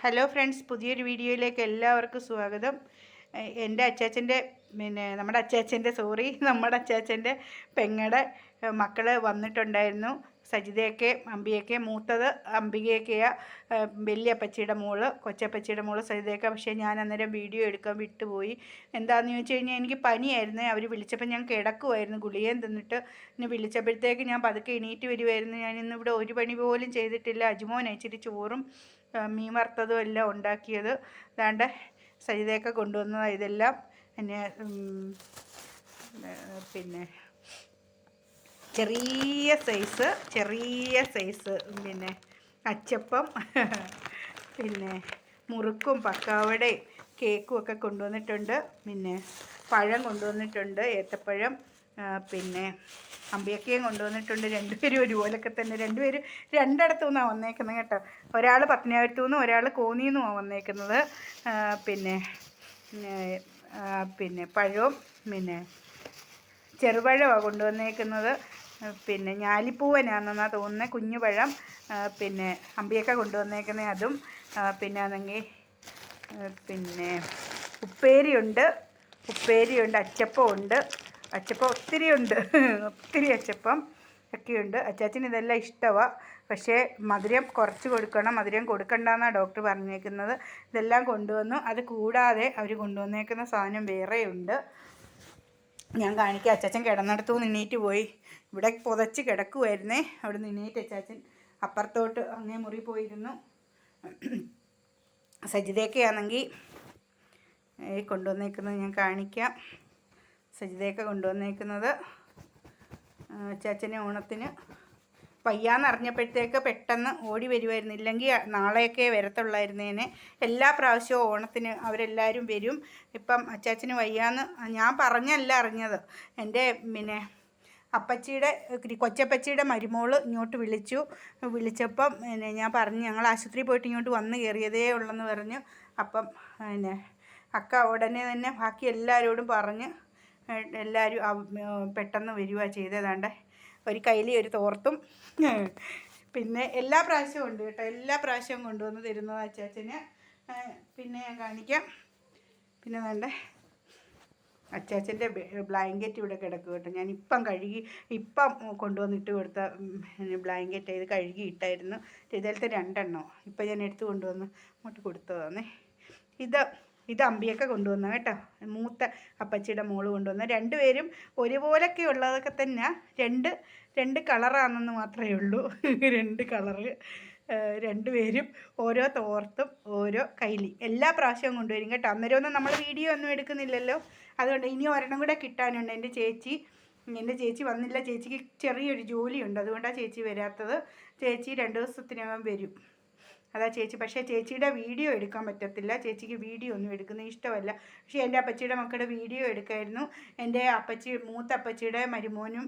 Hello friends, പുതിയൊരു വീഡിയോയിലേക്ക് എല്ലാവർക്കും സ്വാഗതം. എൻ്റെ അച്ചാച്ചൻ്റെ നമ്മുടെ അച്ചാച്ചൻ്റെ പെങ്ങളുടെ മക്കൾ വന്നിട്ടുണ്ടായിരുന്നു. സജിതയൊക്കെ അമ്പിയൊക്കെ, മൂത്തത് അംബികയൊക്കെയാ, വലിയപ്പച്ചിയുടെ മോള്, കൊച്ചപ്പച്ചിയുടെ മോള് സജിതയൊക്കെ. പക്ഷേ ഞാൻ അന്നേരം വീഡിയോ എടുക്കാൻ വിട്ടുപോയി. എന്താണെന്ന് ചോദിച്ചു കഴിഞ്ഞാൽ എനിക്ക് പനിയായിരുന്നു. അവർ വിളിച്ചപ്പോൾ ഞാൻ കിടക്കുമായിരുന്നു, ഗുളികയും തിന്നിട്ട്. ഇനി വിളിച്ചപ്പോഴത്തേക്ക് ഞാൻ പതുക്കെ എണീറ്റ് വരുമായിരുന്നു. ഞാനിന്നിവിടെ ഒരു പണി പോലും ചെയ്തിട്ടില്ല. അജുമോൻ ഇച്ചിരി ചോറും മീൻ വറുത്തതും എല്ലാം ഉണ്ടാക്കിയത്. അതാണ്ട് സജിതയൊക്കെ കൊണ്ടുവന്നതാണ് ഇതെല്ലാം. പിന്നെ ചെറിയ സൈസ് അച്ചപ്പം, പിന്നെ മുറുക്കും പക്കാവടയും കേക്കും ഒക്കെ കൊണ്ടുവന്നിട്ടുണ്ട്. പിന്നെ പഴം കൊണ്ടുവന്നിട്ടുണ്ട്, ഏത്തപ്പഴം. പിന്നെ അമ്പിയൊക്കെയും കൊണ്ടുവന്നിട്ടുണ്ട്. രണ്ടുപേരും ഒരുപോലൊക്കെ തന്നെ. രണ്ടുപേരും രണ്ടിടത്തു നിന്നാണ് വന്നേക്കുന്നത് കേട്ടോ. ഒരാൾ പത്തനാപുരത്തു നിന്നും ഒരാൾ കോന്നിയിൽ നിന്നുമാണ് വന്നേക്കുന്നത്. പിന്നെ പഴവും ചെറുപഴമാണ് കൊണ്ടുവന്നേക്കുന്നത്. പിന്നെ ഞാലിപ്പൂവനാണെന്നാണ് തോന്നുന്നത്, കുഞ്ഞു പഴം. പിന്നെ അമ്പിയൊക്കെ കൊണ്ടുവന്നേക്കുന്നത് അതും. പിന്നെ ഉപ്പേരിയുണ്ട്, അച്ചപ്പം ഒത്തിരി അച്ചപ്പം ഒക്കെയുണ്ട്. അച്ചാച്ചന് ഇതെല്ലാം ഇഷ്ടമാണ്. പക്ഷേ മധുരം കുറച്ച് കൊടുക്കണം, മധുരം കൊടുക്കണ്ടെന്നാണ് ഡോക്ടർ പറഞ്ഞേക്കുന്നത്. ഇതെല്ലാം കൊണ്ടുവന്നു. അത് കൂടാതെ അവർ കൊണ്ടുവന്നേക്കുന്ന സാധനം വേറെയുണ്ട്. ഞാൻ കാണിക്കാം. അച്ചാച്ചൻ കിടന്നിടത്തു നിന്നീറ്റ് പോയി. ഇവിടെ പുതച്ച് കിടക്കുമായിരുന്നേ. അവിടെ നിന്നീറ്റ് അച്ചാച്ചൻ അപ്പുറത്തോട്ട് അങ്ങേ മുറി പോയിരുന്നു. സജിതയൊക്കെ ആണെങ്കിൽ കൊണ്ടുവന്നേക്കുന്നത് ഞാൻ കാണിക്കാം. സജിതയൊക്കെ കൊണ്ടുവന്നേക്കുന്നത് അച്ചാച്ചനെ ഓണത്തിന് വയ്യാന്നറിഞ്ഞപ്പോഴത്തേക്ക് പെട്ടെന്ന് ഓടി വരുമായിരുന്നു. ഇല്ലെങ്കിൽ നാളെയൊക്കെ വരത്തുള്ളായിരുന്നേനെ. എല്ലാ പ്രാവശ്യവും ഓണത്തിന് അവരെല്ലാവരും വരും. ഇപ്പം അച്ചാച്ചന് വയ്യാന്ന് ഞാൻ പറഞ്ഞല്ല അറിഞ്ഞത്. എൻ്റെ കൊച്ചപ്പച്ചിയുടെ മരുമോള് ഇങ്ങോട്ട് വിളിച്ചപ്പം ഞാൻ പറഞ്ഞു, ഞങ്ങൾ ആശുപത്രിയിൽ പോയിട്ട് ഇങ്ങോട്ട് വന്ന് കയറിയതേ ഉള്ളെന്ന് പറഞ്ഞു. അപ്പം അക്ക ഉടനെ തന്നെ ബാക്കി എല്ലാവരോടും പറഞ്ഞ് എല്ലാവരും പെട്ടെന്ന് വരിക ചെയ്തതാണ്ട്. ഒരു കയ്യിൽ ഒരു തോർത്തും. പിന്നെ എല്ലാ പ്രാവശ്യവും ഉണ്ട് കേട്ടോ. എല്ലാ പ്രാവശ്യവും കൊണ്ടുവന്ന് തരുന്നത് അച്ചാച്ചന്. പിന്നെ ഞാൻ കാണിക്കാം. പിന്നെ വേണ്ട അച്ചാച്ചൻ്റെ ബ്ലാങ്കറ്റ് ഇവിടെ കിടക്കും കേട്ടോ. ഞാൻ ഇപ്പം കൊണ്ടുവന്നിട്ട് കൊടുത്ത ബ്ലാങ്കറ്റ്. ഇത് കഴുകിയിട്ടായിരുന്നു. ഇതിലത്തെ 2 എണ്ണം ഇപ്പം ഞാൻ എടുത്ത് കൊണ്ടുവന്ന് അങ്ങോട്ട് കൊടുത്തതാണേ. ഇത് അമ്പിയൊക്കെ കൊണ്ടുവന്ന കേട്ടോ. മൂത്ത അപ്പച്ചിയുടെ മോള് കൊണ്ടുവന്ന. രണ്ടുപേരും ഒരുപോലൊക്കെ ഉള്ളതൊക്കെ തന്നെ. രണ്ട് കളറാണെന്ന് മാത്രമേ ഉള്ളൂ. 2 കളറ്. രണ്ടുപേരും ഓരോ തോർത്തും ഓരോ കൈലി എല്ലാ പ്രാവശ്യവും കൊണ്ടുവരും കേട്ടോ. അന്നേരമൊന്നും നമ്മൾ വീഡിയോ ഒന്നും എടുക്കുന്നില്ലല്ലോ. അതുകൊണ്ട് ഇനി ഒരെണ്ണം കൂടെ കിട്ടാനുണ്ട്. എൻ്റെ ചേച്ചി വന്നില്ല. ചേച്ചിക്ക് ചെറിയൊരു ജോലിയുണ്ട്, അതുകൊണ്ടാണ് ചേച്ചി വരാത്തത്. ചേച്ചി 2 ദിവസത്തിനകം വരും. അതാ ചേച്ചി. പക്ഷേ ചേച്ചിയുടെ വീഡിയോ എടുക്കാൻ പറ്റത്തില്ല. ചേച്ചിക്ക് വീഡിയോ ഒന്നും എടുക്കുന്നത് ഇഷ്ടമല്ല. പക്ഷേ എൻ്റെ അപ്പച്ചിയുടെ മക്കളുടെ വീഡിയോ എടുക്കായിരുന്നു. എൻ്റെ മൂത്ത അപ്പച്ചിയുടെ മരുമോനും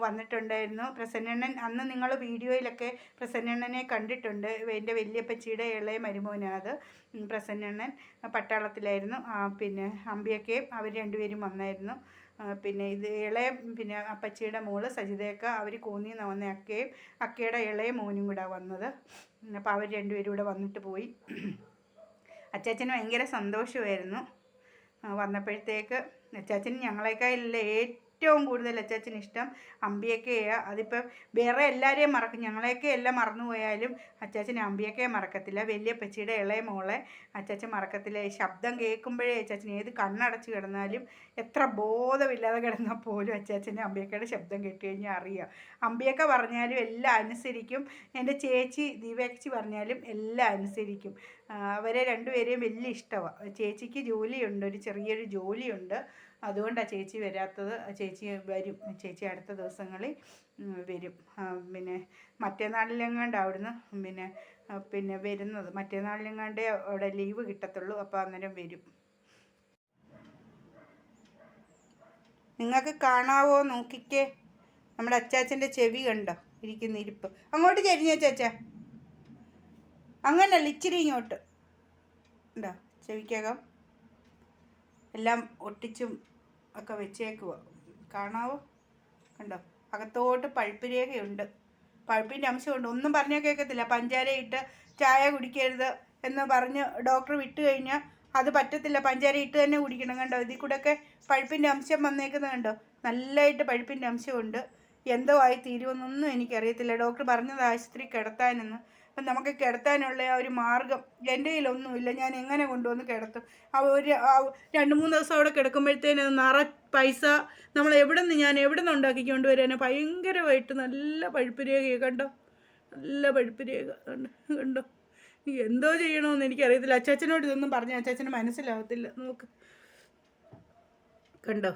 വന്നിട്ടുണ്ടായിരുന്നു. പ്രസന്നണ്ണൻ, അന്ന് നിങ്ങൾ വീഡിയോയിലൊക്കെ പ്രസന്നണ്ണനെ കണ്ടിട്ടുണ്ട്. എൻ്റെ വലിയപ്പച്ചിയുടെ ഇളയ മരുമോനാണ് അത്. പ്രസന്നണ്ണൻ പട്ടാളത്തിലായിരുന്നു. പിന്നെ അമ്പിയൊക്കെയും അവർ രണ്ടുപേരും വന്നായിരുന്നു. പിന്നെ ഇത് അപ്പച്ചിയുടെ മോള് സജിതയൊക്കെ അവർ കോന്നിയിൽ നിന്ന് വന്ന അക്കയുടെ ഇളയ മോനും കൂടെ വന്നത്. അപ്പോൾ അവർ രണ്ടുപേരും കൂടെ വന്നിട്ട് പോയി. അച്ചാച്ചന് ഭയങ്കര സന്തോഷമായിരുന്നു വന്നപ്പോഴത്തേക്ക്. അച്ചാച്ചന് ഞങ്ങളെക്കാളല്ല ഏറ്റവും കൂടുതൽ അച്ചാച്ചന് ഇഷ്ടം അമ്പിയൊക്കെയാണ്. അതിപ്പോൾ വേറെ എല്ലാവരെയും മറക്കും, ഞങ്ങളെയൊക്കെ എല്ലാം മറന്നുപോയാലും അച്ചാച്ചന് അമ്പിയൊക്കെ മറക്കത്തില്ല. വലിയപ്പച്ചിയുടെ ഇളയ മോളെ അച്ചാച്ചൻ മറക്കത്തില്ല. ഈ ശബ്ദം കേൾക്കുമ്പോഴേ അച്ചാച്ചന് ഏത് കണ്ണടച്ച് കിടന്നാലും, എത്ര ബോധമില്ലാതെ കിടന്നാൽ പോലും അച്ചാച്ചന് അമ്പിയൊക്കെയുടെ ശബ്ദം കേട്ട് കഴിഞ്ഞാൽ അറിയാം. അമ്പിയൊക്കെ പറഞ്ഞാലും എല്ലാം അനുസരിക്കും. എൻ്റെ ചേച്ചി ദീപേച്ചി പറഞ്ഞാലും എല്ലാം അനുസരിക്കും. അവരെ രണ്ടുപേരെയും വലിയ ഇഷ്ടമാണ്. ചേച്ചിക്ക് ജോലിയുണ്ട്, ഒരു ചെറിയൊരു ജോലിയുണ്ട്. അതുകൊണ്ടാണ് ചേച്ചി വരാത്തത്. ചേച്ചി വരും. ചേച്ചി അടുത്ത ദിവസങ്ങളിൽ വരും. പിന്നെ മറ്റന്നാളിലെങ്ങാണ്ട് അവിടുന്ന് പിന്നെ വരുന്നത്. മറ്റന്നാളിലെങ്ങാണ്ടേ അവിടെ ലീവ് കിട്ടത്തുള്ളൂ. അപ്പോൾ അന്നേരം വരും. നിങ്ങൾക്ക് കാണാവോ നോക്കിക്കേ. നമ്മുടെ അച്ചാച്ചൻ്റെ ചെവി കണ്ടോ ഇരിക്കുന്ന ഇരിപ്പ്. അങ്ങോട്ട് ചെരിഞ്ഞ അച്ചാച്ച, അങ്ങനല്ല, ഇച്ചിരി ഇങ്ങോട്ട് ഉണ്ടോ. ചെവിക്കകം എല്ലാം ഒട്ടിച്ചും ഒക്കെ വെച്ചേക്കുക. കാണാവോ, കണ്ടോ. അകത്തോട്ട് പഴുപ്പ് രേഖയുണ്ട്, പഴുപ്പിൻ്റെ അംശമുണ്ട്. ഒന്നും പറഞ്ഞാൽ കേൾക്കത്തില്ല. പഞ്ചാര ഇട്ട് ചായ കുടിക്കരുത്, എന്ന് പറഞ്ഞ് ഡോക്ടർ വിട്ട് കഴിഞ്ഞാൽ അത് പറ്റത്തില്ല, പഞ്ചാര ഇട്ട് തന്നെ കുടിക്കണം. കണ്ടോ, ഇതിൽ കൂടെയൊക്കെ പഴുപ്പിൻ്റെ അംശം വന്നേക്കുന്നത് കണ്ടോ, നല്ലതായിട്ട് പഴുപ്പിൻ്റെ അംശമുണ്ട്. എന്തോ ആയി തീരുമെന്നൊന്നും എനിക്കറിയത്തില്ല. ഡോക്ടർ പറഞ്ഞത് ആശുപത്രി കിടത്താനെന്ന്. അപ്പം നമുക്ക് കിടത്താനുള്ള ആ ഒരു മാർഗം എൻ്റെ കയ്യിലൊന്നുമില്ല. ഞാൻ എങ്ങനെ കൊണ്ടുവന്ന് കിടത്തും? ഒരു 2-3 ദിവസം അവിടെ കിടക്കുമ്പോഴത്തേന് പൈസ നമ്മൾ ഞാൻ എവിടെ നിന്ന് ഉണ്ടാക്കിക്കൊണ്ട് വരാനോ? ഭയങ്കരമായിട്ട് നല്ല പഴുപ്പ് രേഖ കണ്ടോ, നല്ല പഴുപ്പ് രേഖ കണ്ടോ. എന്തോ ചെയ്യണമെന്ന് എനിക്കറിയത്തില്ല. അച്ചാച്ചനോട് ഇതൊന്നും പറഞ്ഞാൽ അച്ചാച്ചന് മനസ്സിലാവത്തില്ല. നോക്ക് കണ്ടോ,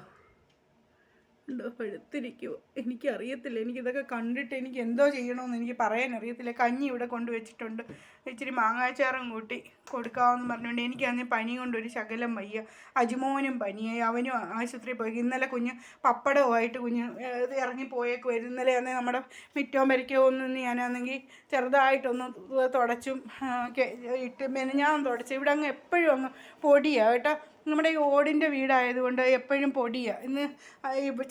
എന്തോ പഴുത്തിരിക്കുമോ എനിക്കറിയത്തില്ല. എനിക്കിതൊക്കെ കണ്ടിട്ട് എനിക്ക് എന്തോ ചെയ്യണമെന്ന് എനിക്ക് പറയാനറിയത്തില്ല. കഞ്ഞി ഇവിടെ കൊണ്ടുവച്ചിട്ടുണ്ട്, ഇച്ചിരി മാങ്ങാച്ചാറും കൂട്ടി കൊടുക്കാമെന്ന് പറഞ്ഞുകൊണ്ട്. എനിക്കന്ന് പനി കൊണ്ടൊരു ശകലം വയ്യ. അജുമോനും പനിയായി, അവനും ആശുപത്രിയിൽ പോയി. ഇന്നലെ കുഞ്ഞ് പപ്പടവുമായിട്ട് ഇറങ്ങിപ്പോയേക്കുമായിരുന്നു. ഇന്നലെ ആണെങ്കിൽ നമ്മുടെ മിറ്റവും പരിക്കോ ഒന്നും ഞാനാണെങ്കിൽ ചെറുതായിട്ടൊന്ന് തുടച്ചും ഇട്ട് ഞാൻ തുടച്ചു. ഇവിടെ അങ്ങ് എപ്പോഴും അങ്ങ് പൊടിയാണ് കേട്ടോ. നമ്മുടെ ഈ ഓടിൻ്റെ വീടായതുകൊണ്ട് എപ്പോഴും പൊടിയാണ്. ഇന്ന്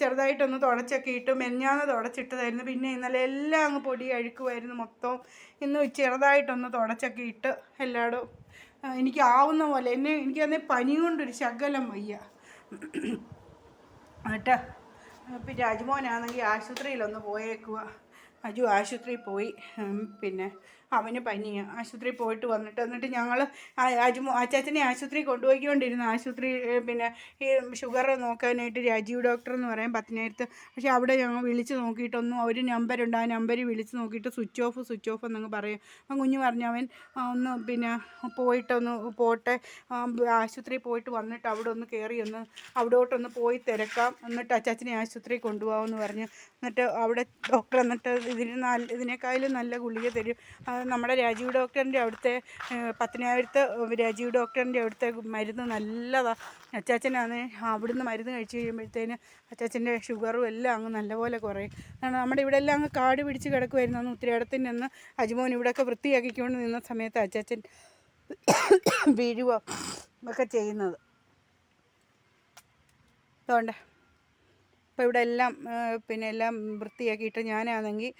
ചെറുതായിട്ടൊന്ന് തുടച്ചൊക്കെ ഇട്ട് മെഞ്ഞാന്ന് തുടച്ചിട്ടതായിരുന്നു. പിന്നെ ഇന്നലെ എല്ലാം അങ്ങ് പൊടി അഴുക്കുമായിരുന്നു മൊത്തം. ഇന്ന് ചെറുതായിട്ടൊന്ന് തുടച്ചൊക്കെ ഇട്ട് എല്ലായിടും എനിക്കാവുന്ന പോലെ. എനിക്കന്നേ പനി കൊണ്ടൊരു ശകലം വയ്യ കേട്ടോ. പിന്നെ അജുമോനാണെങ്കിൽ ആശുപത്രിയിലൊന്ന് പോയേക്കുക. അജു ആശുപത്രിയിൽ പോയി. പിന്നെ അവന് പനിയാണ്. ആശുപത്രിയിൽ പോയിട്ട് എന്നിട്ട് ഞങ്ങൾ അച്ചാച്ചനെ ആശുപത്രിയിൽ കൊണ്ടുപോയിക്കൊണ്ടിരുന്നു. ആശുപത്രി പിന്നെ ഈ ഷുഗർ നോക്കാനായിട്ട് രാജീവ് ഡോക്ടർ എന്ന് പറയാൻ പത്തനാപുരത്ത്. പക്ഷേ അവിടെ ഞങ്ങൾ വിളിച്ച് നോക്കിയിട്ടൊന്നും, ഒരു നമ്പറുണ്ട്, ആ നമ്പറിൽ വിളിച്ച് നോക്കിയിട്ട് സ്വിച്ച് ഓഫ് എന്നങ്ങ് പറയും. അപ്പം കുഞ്ഞ് പറഞ്ഞു അവൻ ഒന്ന് പിന്നെ പോട്ടെ, ആശുപത്രിയിൽ പോയിട്ട് വന്നിട്ട് അവിടെ ഒന്ന് കയറി അവിടോട്ടൊന്ന് പോയി തിരക്കാം, എന്നിട്ട് അച്ചാച്ചനെ ആശുപത്രിയിൽ കൊണ്ടുപോകാമെന്ന് പറഞ്ഞു. എന്നിട്ട് അവിടെ ഡോക്ടർ ഇതിനേക്കാളും നല്ല ഗുളിക തരും. നമ്മുടെ രാജീവ് ഡോക്ടറിൻ്റെ അവിടുത്തെ പത്തനാപുരത്ത് രാജീവ് ഡോക്ടറിൻ്റെ അവിടുത്തെ മരുന്ന് നല്ലതാണ്. അച്ചാച്ചനാണ് അവിടുന്ന് മരുന്ന് കഴിച്ച് കഴിയുമ്പോഴത്തേന് അച്ചാച്ചൻ്റെ ഷുഗറും എല്ലാം അങ്ങ് നല്ലപോലെ കുറയും. കാരണം നമ്മുടെ ഇവിടെ എല്ലാം അങ്ങ് കാട് പിടിച്ച് കിടക്കുമായിരുന്നു. അന്ന് ഉത്തരേടത്തിൽ നിന്ന് അജുമോൻ ഇവിടെയൊക്കെ വൃത്തിയാക്കിക്കൊണ്ട് നിന്ന സമയത്ത് അച്ചാച്ചൻ വീഴുക ഒക്കെ ചെയ്യുന്നത്. അതുകൊണ്ട് അപ്പോൾ ഇവിടെ എല്ലാം പിന്നെ എല്ലാം വൃത്തിയാക്കിയിട്ട് ഞാനാണെങ്കിൽ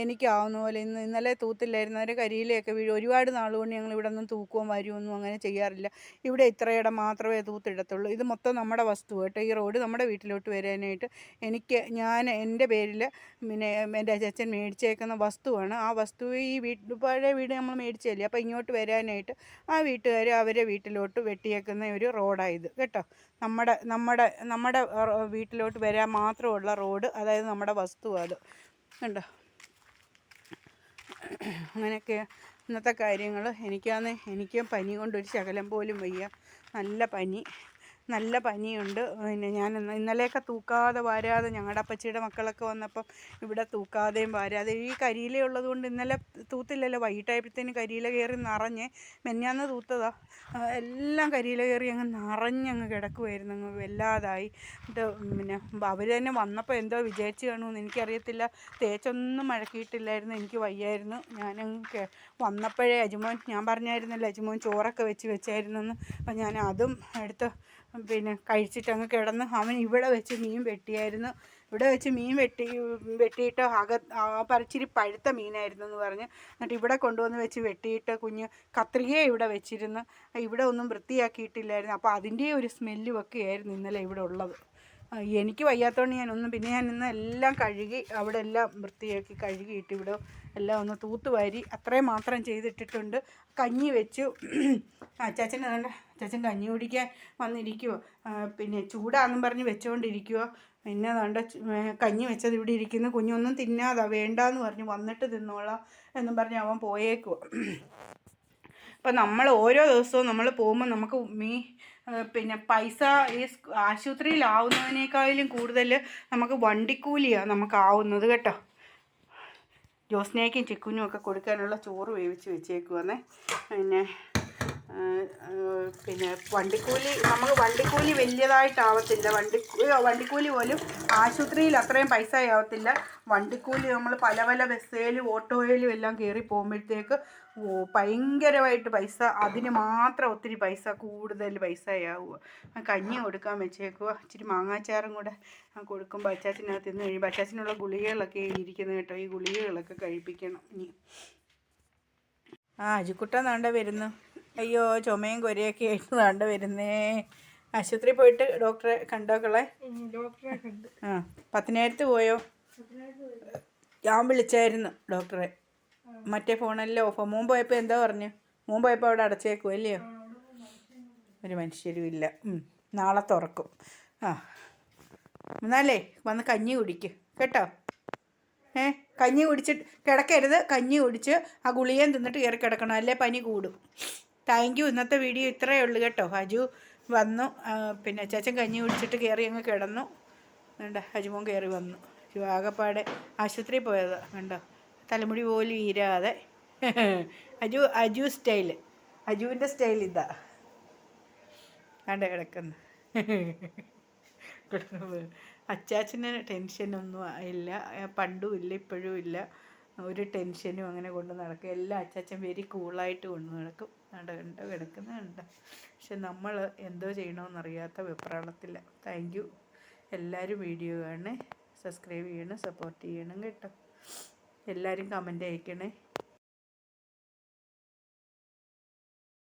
എനിക്കാവുന്ന പോലെ ഇന്നലെ തൂത്തില്ലായിരുന്നു. അതിൻ്റെ കരിയിലൊക്കെ വീഴും. ഒരുപാട് നാളുകൊണ്ട് ഞങ്ങൾ ഇവിടെ ഒന്നും തൂക്കുകയും വരുമൊന്നും അങ്ങനെ ചെയ്യാറില്ല. ഇവിടെ ഇത്രയിടം മാത്രമേ തൂത്തിടത്തുള്ളൂ. ഇത് മൊത്തം നമ്മുടെ വസ്തു കേട്ടോ. ഈ റോഡ് നമ്മുടെ വീട്ടിലോട്ട് വരാനായിട്ട് എൻ്റെ പേരിൽ പിന്നെ എൻ്റെ അച്ഛൻ മേടിച്ചേക്കുന്ന വസ്തുവാണ്. ആ വസ്തു ഈ പഴയ വീട് നമ്മൾ മേടിച്ചല്ലേ. അപ്പോൾ ഇങ്ങോട്ട് വരാനായിട്ട് ആ വീട്ടുകാർ അവരെ വീട്ടിലോട്ട് വെട്ടിയേക്കുന്ന ഒരു റോഡായത് കേട്ടോ. നമ്മുടെ വീട്ടിലോട്ട് വരാൻ മാത്രമുള്ള റോഡ്, അതായത് നമ്മുടെ വസ്തു അത് കണ്ടോ. അങ്ങനെയൊക്കെ ഇന്നത്തെ കാര്യങ്ങൾ. എനിക്കും പനി കൊണ്ടൊരു ശകലം പോലും വയ്യ. നല്ല പനിയുണ്ട്. പിന്നെ ഞാൻ ഇന്നലെയൊക്കെ തൂക്കാതെ വാരാതെ ഞങ്ങളുടെ അപ്പച്ചിയുടെ മക്കളൊക്കെ വന്നപ്പം ഇവിടെ തൂക്കാതെയും വാരാതെ ഈ കരിയില ഉള്ളത് കൊണ്ട് ഇന്നലെ തൂത്തില്ലല്ലോ. വൈകിട്ടായപ്പോഴത്തേന് കരിയില കയറി നിറഞ്ഞ് മെഞ്ഞാന്ന് തൂത്തതാ. എല്ലാം കരിയില കയറി അങ്ങ് നിറഞ്ഞങ്ങ് കിടക്കുമായിരുന്നു, അങ്ങ് വല്ലാതായി. പിന്നെ അവർ തന്നെ വന്നപ്പോൾ എന്തോ വിചാരിച്ച് കാണുമെന്ന് എനിക്കറിയത്തില്ല. തേച്ചൊന്നും മഴക്കിയിട്ടില്ലായിരുന്നു, എനിക്ക് വയ്യായിരുന്നു. ഞാനങ്ങ് വന്നപ്പോഴേ ഞാൻ പറഞ്ഞായിരുന്നല്ലോ അജുമോൻ ചോറൊക്കെ വെച്ചായിരുന്നെന്ന്. അപ്പം ഞാൻ അതും എടുത്ത് പിന്നെ കഴിച്ചിട്ടങ്ങ് കിടന്ന്. അവൻ ഇവിടെ വെച്ച് മീൻ വെട്ടിയായിരുന്നു. ഇവിടെ വെച്ച് മീൻ വെട്ടിയിട്ട് പറിച്ചിരി പഴുത്ത മീനായിരുന്നു എന്ന് പറഞ്ഞ്. എന്നിട്ട് ഇവിടെ കൊണ്ടുവന്ന് വെച്ച് വെട്ടിയിട്ട് കുഞ്ഞ് കത്രികയെ ഇവിടെ വെച്ചിരുന്ന് ഇവിടെ ഒന്നും വൃത്തിയാക്കിയിട്ടില്ലായിരുന്നു. അപ്പോൾ അതിൻ്റെ ഒരു സ്മെല്ലും ഒക്കെ ആയിരുന്നു ഇന്നലെ ഇവിടെ ഉള്ളത്. എനിക്ക് വയ്യാത്തതുകൊണ്ട് പിന്നെ ഞാൻ ഇന്ന് എല്ലാം കഴുകി അവിടെ എല്ലാം വൃത്തിയാക്കി കഴുകിയിട്ട് ഇവിടെ എല്ലാം ഒന്ന് തൂത്തുവാരി അത്രയും മാത്രം ചെയ്തിട്ടിട്ടുണ്ട്. കഞ്ഞി വെച്ചു. അച്ചാച്ചൻ കഞ്ഞി കുടിക്കാൻ വന്നിരിക്കുമോ, പിന്നെ ചൂടാന്നും പറഞ്ഞ് വെച്ചുകൊണ്ടിരിക്കുമോ. പിന്നെ അതുകൊണ്ട് കഞ്ഞി വെച്ചത് ഇവിടെ ഇരിക്കുന്നു. കുഞ്ഞൊന്നും തിന്നാതാ, വേണ്ടാന്ന് പറഞ്ഞു വന്നിട്ട് തിന്നോളാം എന്നും പറഞ്ഞ് അവൻ പോയേക്കുമോ. അപ്പം നമ്മൾ ഓരോ ദിവസവും നമ്മൾ പോകുമ്പോൾ നമുക്ക് പിന്നെ പൈസ ഈ ആശുപത്രിയിലാവുന്നതിനേക്കാളും കൂടുതൽ നമുക്ക് വണ്ടിക്കൂലിയാണ് നമുക്കാവുന്നത് കേട്ടോ. ജോസ്നയ്ക്കും ചിക്കുനും ഒക്കെ കൊടുക്കാനുള്ള ചോറ് വേവിച്ച് വെച്ചേക്കുവാന്നേ. പിന്നെ വണ്ടിക്കൂലി വലിയതായിട്ടാവത്തില്ല. വണ്ടിക്കൂലി പോലും ആശുപത്രിയിൽ അത്രയും പൈസ ആവത്തില്ല. വണ്ടിക്കൂലി നമ്മൾ പല ബസ്സേലും ഓട്ടോയിലും എല്ലാം കയറി പോകുമ്പോഴത്തേക്ക് ഭയങ്കരമായിട്ട് പൈസ, അതിന് മാത്രം ഒത്തിരി കൂടുതൽ പൈസയാവുക. കഞ്ഞി കൊടുക്കാൻ വെച്ചേക്കുക. ഇച്ചിരി മാങ്ങാച്ചാറും കൂടെ കൊടുക്കുമ്പോൾ അച്ചാച്ചനകത്ത് നിന്ന് കഴിയുമ്പോൾ അച്ചാച്ചനുള്ള ഗുളികകളൊക്കെ ഇരിക്കുന്നത് കേട്ടോ. ഈ ഗുളികകളൊക്കെ കഴിപ്പിക്കണം ഇനി. അജിക്കുട്ടൻ നാണ്ട വരുന്നു. അയ്യോ ചുമയും കൊരയൊക്കെ ആയിട്ട് വേണ്ട വരുന്നേ. ആശുപത്രി പോയിട്ട് ഡോക്ടറെ കണ്ടോക്കളെ. ഡോക്ടറെ കണ്ട്. ആ 10,000 പോയോ? ഞാൻ വിളിച്ചായിരുന്നു ഡോക്ടറെ. മറ്റേ ഫോണെല്ലാം ഓഫോ. മോൻ പോയപ്പോൾ എന്താ പറഞ്ഞു? മോൻ പോയപ്പോൾ അവിടെ അടച്ചേക്കും അല്ലയോ? ഒരു മനുഷ്യരും ഇല്ല. നാളെ തുറക്കും. ആ എന്നാലേ വന്ന് കഞ്ഞി കുടിക്ക് കേട്ടോ. കഞ്ഞി കുടിച്ചിട്ട് കിടക്കരുത്. കഞ്ഞി കുടിച്ച് ആ ഗുളികയും തിന്നിട്ട് കയറി കിടക്കണം, അല്ലേ പനി കൂടും. Thank you. ഇന്നത്തെ വീഡിയോ ഇത്രയേ ഉള്ളൂ കേട്ടോ. അജു വന്നു, പിന്നെ ചേച്ചൻ കഞ്ഞി കുടിച്ചിട്ട് കയറി അങ്ങ് കിടന്നു. വേണ്ട അജുമോൻ കയറി വന്നു. അജു ആകെപ്പാടെ ആശുപത്രിയിൽ പോയതാ കണ്ടോ, തലമുടി പോലും ഈരാതെ. അജു സ്റ്റൈല്, അജുവിൻ്റെ സ്റ്റൈൽ ഇതാ കണ്ട കിടക്കുന്നു. അച്ചാച്ചന് ടെൻഷനൊന്നും ഇല്ല, പണ്ടും ഇല്ല ഇപ്പോഴും ഇല്ല. ഒരു ടെൻഷനും അങ്ങനെ കൊണ്ട് നടക്കും. എല്ലാം അച്ചാച്ചൻ വെരി കൂളായിട്ട് കൊണ്ട് നടക്കും. കണ്ടോ കിടക്കുന്നത് കണ്ടോ. പക്ഷെ നമ്മൾ എന്തോ ചെയ്യണമെന്നറിയാത്ത വെപ്രാളത്തില്ല. Thank you. എല്ലാവരും വീഡിയോ കാണണേ, സബ്സ്ക്രൈബ് ചെയ്യണം, സപ്പോർട്ട് ചെയ്യണം കേട്ടോ. എല്ലാവരും കമൻറ്റ് അയക്കണേ.